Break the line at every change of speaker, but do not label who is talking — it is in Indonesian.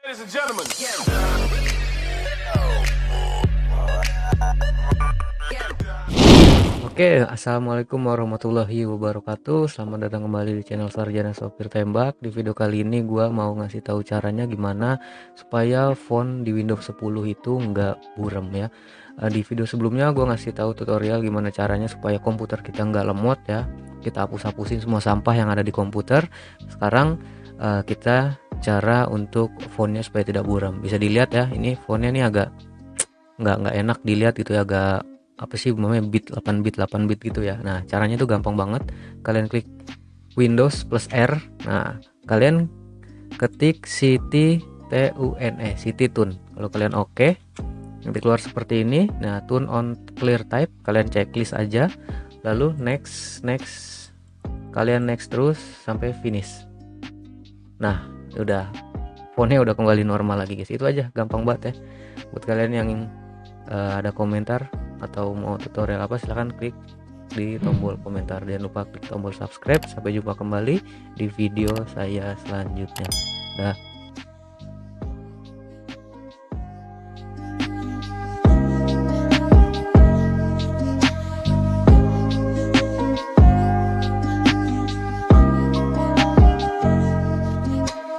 Ladies and gentlemen.
Oke, assalamualaikum warahmatullahi wabarakatuh. Selamat datang kembali di channel Sarjana Sopir Tembak. Di video kali ini gua mau ngasih tahu caranya gimana supaya font di Windows 10 itu nggak buram ya. Di video sebelumnya gua ngasih tahu tutorial gimana caranya supaya komputer kita nggak lemot ya. Kita hapus-hapusin semua sampah yang ada di komputer. Sekarang kita cara untuk fontnya supaya tidak buram. Bisa dilihat ya, ini fontnya nih agak nggak enak dilihat gitu ya, agak apa sih namanya, bit 8 bit gitu ya. Nah, caranya itu gampang banget. Kalian klik Windows plus R. Nah, kalian ketik City Tune. Kalau kalian oke, nanti keluar seperti ini. Nah, tune on clear type, kalian checklist aja. Lalu next. Kalian next terus sampai finish. Nah, udah fontnya udah kembali normal lagi guys. Itu aja, gampang banget ya. Buat kalian yang ada komentar atau mau tutorial apa, silahkan klik di tombol komentar. Jangan lupa klik tombol subscribe. Sampai jumpa kembali di video saya selanjutnya. Dah.